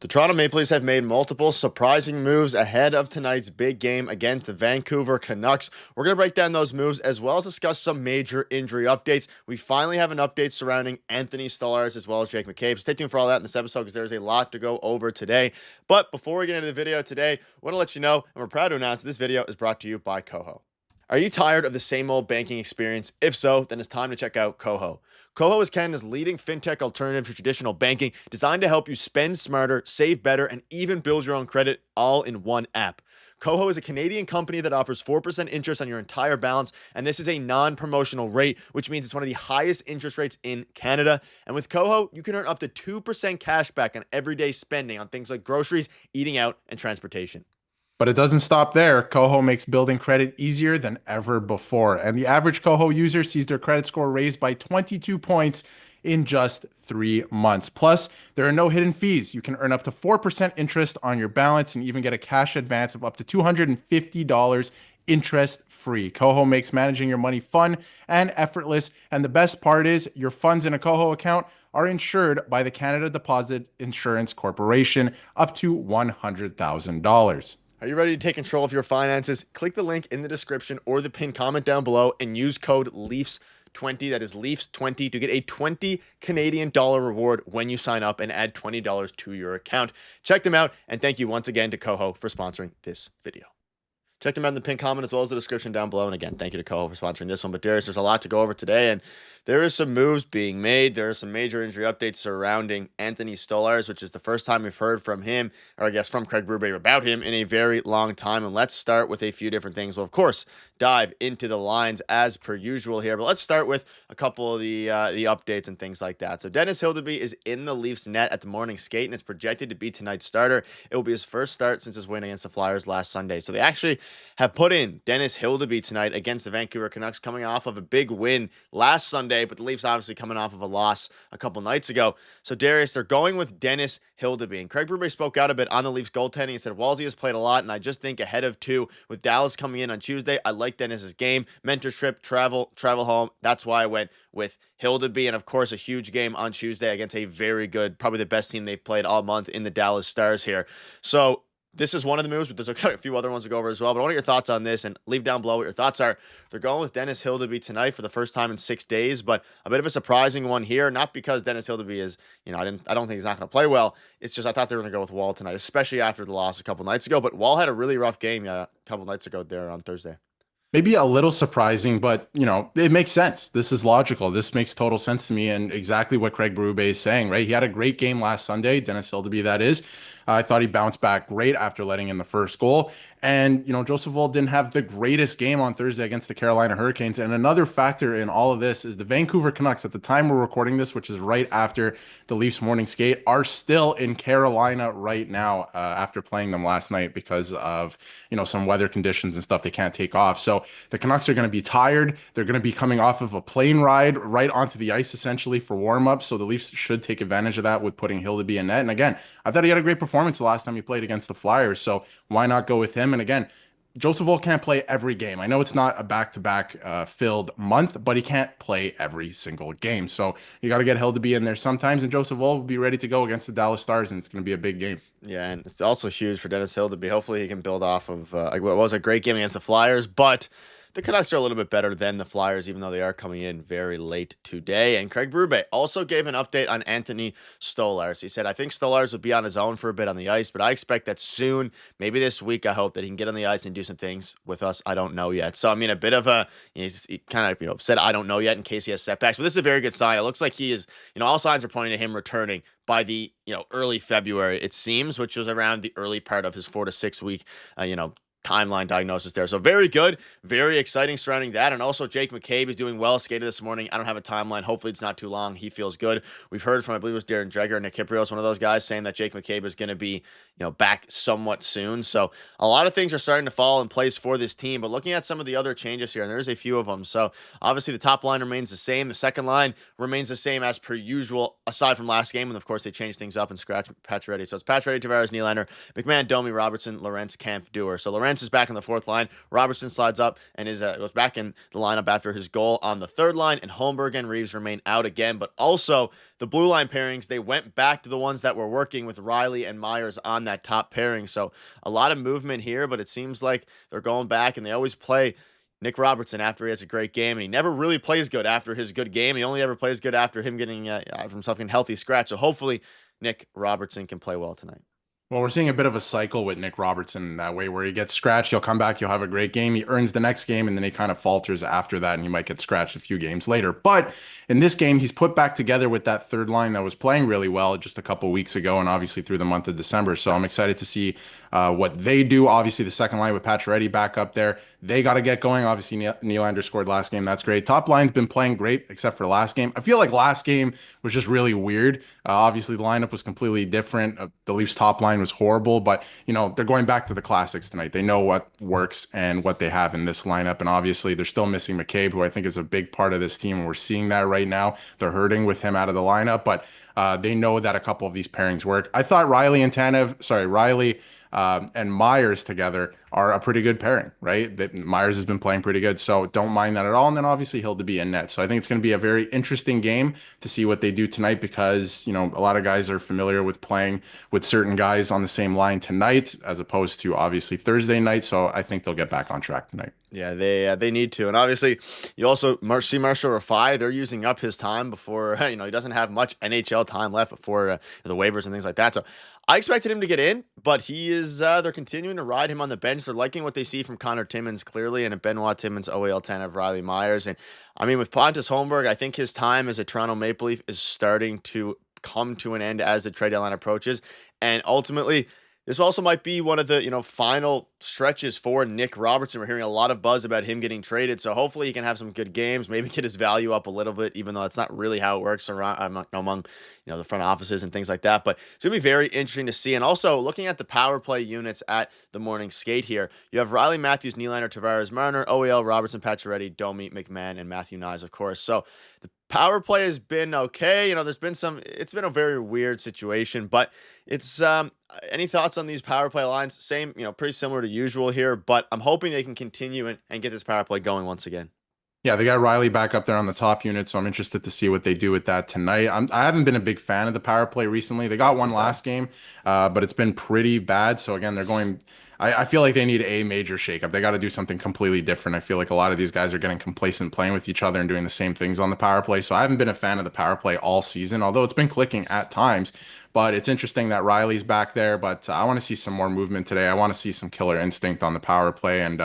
The Toronto Maple Leafs have made multiple surprising moves ahead of tonight's big game against the Vancouver Canucks. We're going to break down those moves as well as discuss some major injury updates. We finally have an update surrounding Anthony Stolarz as well as Jake McCabe. Stay tuned for all that in this episode because there's a lot to go over today. But before we get into the video today, I want to let you know, and we're proud to announce this video is brought to you by Koho. Are you tired of the same old banking experience? If so, then it's time to check out Koho. Koho is Canada's leading fintech alternative to traditional banking, designed to help you spend smarter, save better, and even build your own credit all in one app. Koho is a Canadian company that offers 4% interest on your entire balance, and this is a non-promotional rate, which means it's one of the highest interest rates in Canada. And with Koho, you can earn up to 2% cash back on everyday spending on things like groceries, eating out, and transportation. But it doesn't stop there. Koho makes building credit easier than ever before. And the average Koho user sees their credit score raised by 22 points in just 3 months. Plus, there are no hidden fees. You can earn up to 4% interest on your balance and even get a cash advance of up to $250 interest free. Koho makes managing your money fun and effortless. And the best part is your funds in a Koho account are insured by the Canada Deposit Insurance Corporation up to $100,000. Are you ready to take control of your finances? Click the link in the description or the pinned comment down below and use code LEAFS20, that is LEAFS20, to get a 20 Canadian dollar reward when you sign up and add $20 to your account. Check them out, and thank you once again to Koho for sponsoring this video. Check them out in the pinned comment as well as the description down below. And again, thank you to Koho for sponsoring this one. But Darius, there's a lot to go over today, and there is some moves being made. There are some major injury updates surrounding Anthony Stolarz, which is the first time we've heard from him, or I guess from Craig Berube about him in a very long time. And let's start with a few different things. We'll, of course, dive into the lines as per usual here. But let's start with a couple of the updates and things like that. So Dennis Hildeby is in the Leafs net at the morning skate, and it's projected to be tonight's starter. It will be his first start since his win against the Flyers last Sunday. So they actually have put in Dennis Hildeby tonight against the Vancouver Canucks, coming off of a big win last Sunday, but the Leafs obviously coming off of a loss a couple nights ago. So Darius, they're going with Dennis Hildeby, and Craig Berube spoke out a bit on the Leafs goaltending and said Walsey has played a lot, and I just think ahead of two with Dallas coming in on Tuesday, I like Dennis's game, mentorship, travel home. That's why I went with Hildeby, and of course a huge game on Tuesday against a very good, probably the best team they've played all month in the Dallas Stars here. So this is one of the moves, but there's a few other ones to go over as well. But I want to get your thoughts on this and leave down below what your thoughts are. They're going with Dennis Hildeby tonight for the first time in 6 days, but a bit of a surprising one here. Not because Dennis Hildeby is, I don't think he's not going to play well. It's just I thought they were going to go with Wall tonight, especially after the loss a couple nights ago. But Wall had a really rough game a couple nights ago there on Thursday. Maybe a little surprising, but it makes sense. This is logical. This makes total sense to me, and exactly what Craig Berube is saying, right? He had a great game last Sunday, Dennis Hildeby, that is. I thought he bounced back great after letting in the first goal. And, Joseph Woll didn't have the greatest game on Thursday against the Carolina Hurricanes. And another factor in all of this is the Vancouver Canucks, at the time we're recording this, which is right after the Leafs morning skate, are still in Carolina right now after playing them last night because of, some weather conditions and stuff they can't take off. So the Canucks are going to be tired. They're going to be coming off of a plane ride right onto the ice, essentially, for warm-up. So the Leafs should take advantage of that with putting Hildeby in net. And again, I thought he had a great performance the last time he played against the Flyers. So why not go with him? And again, Joseph Woll can't play every game. I know it's not a back-to-back filled month, but he can't play every single game. So you got to get Hildeby in there sometimes, and Joseph Woll will be ready to go against the Dallas Stars, and it's going to be a big game. Yeah, and it's also huge for Dennis Hildeby. Hopefully he can build off of what was a great game against the Flyers, but the Canucks are a little bit better than the Flyers, even though they are coming in very late today. And Craig Berube also gave an update on Anthony Stolarz. He said, I think Stolarz will be on his own for a bit on the ice, but I expect that soon, maybe this week, I hope that he can get on the ice and do some things with us. I don't know yet. So, a bit of he kind of, said, I don't know yet in case he has setbacks, but this is a very good sign. It looks like he is, all signs are pointing to him returning by the, early February, it seems, which was around the early part of his 4 to 6 week, timeline diagnosis there. So very good, very exciting surrounding that. And also Jake McCabe is doing well, skated this morning. I don't have a timeline. Hopefully it's not too long. He feels good. We've heard from, I believe it was Darren Dreger, Nick Kiprios, one of those guys, saying that Jake McCabe is going to be, back somewhat soon. So a lot of things are starting to fall in place for this team, but looking at some of the other changes here, and there's a few of them. So obviously the top line remains the same. The second line remains the same as per usual, aside from last game. And of course they changed things up and scratched Pacioretty. So it's Pacioretty, Tavares, Nylander, McMahon, Domi, Robertson, Lorentz, Kampf, Dewar. So Lorentz Lorentz is back in the fourth line. Robertson slides up and goes back in the lineup after his goal on the third line. And Holmberg and Reeves remain out again. But also the blue line pairings, they went back to the ones that were working with Riley and Myers on that top pairing. So a lot of movement here, but it seems like they're going back, and they always play Nick Robertson after he has a great game, and he never really plays good after his good game. He only ever plays good after him getting from himself in healthy scratch. So hopefully Nick Robertson can play well tonight. Well, we're seeing a bit of a cycle with Nick Robertson that way, where he gets scratched, he'll come back, he'll have a great game, he earns the next game, and then he kind of falters after that, and he might get scratched a few games later. But in this game, he's put back together with that third line that was playing really well just a couple weeks ago, and obviously through the month of December. So I'm excited to see what they do. Obviously, the second line with Pacioretty back up there, they got to get going. Obviously, Nylander scored last game. That's great. Top line's been playing great, except for last game. I feel like last game was just really weird. Obviously, the lineup was completely different. The Leafs top line was horrible, but they're going back to the classics tonight. They know what works and what they have in this lineup. And obviously, they're still missing McCabe, who I think is a big part of this team. And we're seeing that right now. They're hurting with him out of the lineup, but they know that a couple of these pairings work. I thought Riley and Myers together are a pretty good pairing, right? That Myers has been playing pretty good, so don't mind that at all. And then obviously he'll be in net. So I think it's going to be a very interesting game to see what they do tonight, because a lot of guys are familiar with playing with certain guys on the same line tonight, as opposed to obviously Thursday night. So I think they'll get back on track tonight. Yeah, they need to. And obviously, you also see Marshall Rafai. They're using up his time before, he doesn't have much NHL time left before the waivers and things like that. So I expected him to get in, but they're continuing to ride him on the bench. They're liking what they see from Connor Timmins, clearly, and Benoit Timmins, OEL 10 of Riley Myers. And I mean, with Pontus Holmberg, I think his time as a Toronto Maple Leaf is starting to come to an end as the trade deadline approaches. And ultimately, this also might be one of the, final stretches for Nick Robertson. We're hearing a lot of buzz about him getting traded, so hopefully he can have some good games, maybe get his value up a little bit, even though that's not really how it works around among the front offices and things like that. But it's going to be very interesting to see. And also, looking at the power play units at the morning skate here, you have Riley Matthews, Nylander, Tavares, Marner, OEL, Robertson, Pacioretty, Domi, McMahon, and Matthew Nyes, of course. So the power play has been okay. It's been a very weird situation, but it's any thoughts on these power play lines? Same, pretty similar to usual here, but I'm hoping they can continue and get this power play going once again. Yeah, they got Riley back up there on the top unit, so I'm interested to see what they do with that tonight. I haven't been a big fan of the power play recently. They got one last game, but it's been pretty bad. So again, they're going. I feel like they need a major shakeup. They got to do something completely different. I feel like a lot of these guys are getting complacent playing with each other and doing the same things on the power play. So I haven't been a fan of the power play all season, although it's been clicking at times. But it's interesting that Riley's back there. But I want to see some more movement today. I want to see some killer instinct on the power play, and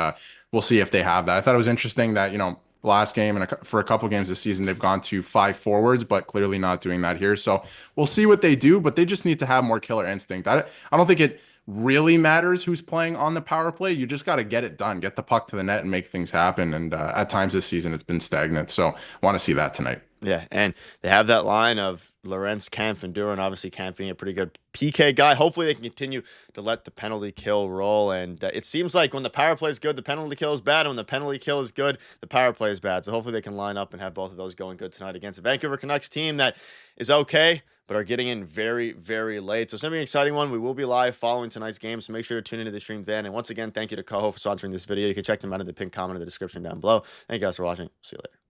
we'll see if they have that. I thought it was interesting that last game and for a couple games this season, they've gone to 5 forwards, but clearly not doing that here. So we'll see what they do, but they just need to have more killer instinct. I don't think it really matters who's playing on the power play. You just got to get it done, get the puck to the net and make things happen. And at times this season, it's been stagnant. So want to see that tonight. Yeah, and they have that line of Lorenz, Kampf, and Duran. Obviously, Kampf being a pretty good PK guy. Hopefully, they can continue to let the penalty kill roll. And it seems like when the power play is good, the penalty kill is bad. And when the penalty kill is good, the power play is bad. So hopefully, they can line up and have both of those going good tonight against a Vancouver Canucks team that is okay, but are getting in very, very late. So it's going to be an exciting one. We will be live following tonight's game, so make sure to tune into the stream then. And once again, thank you to Coho for sponsoring this video. You can check them out in the pinned comment in the description down below. Thank you guys for watching. See you later.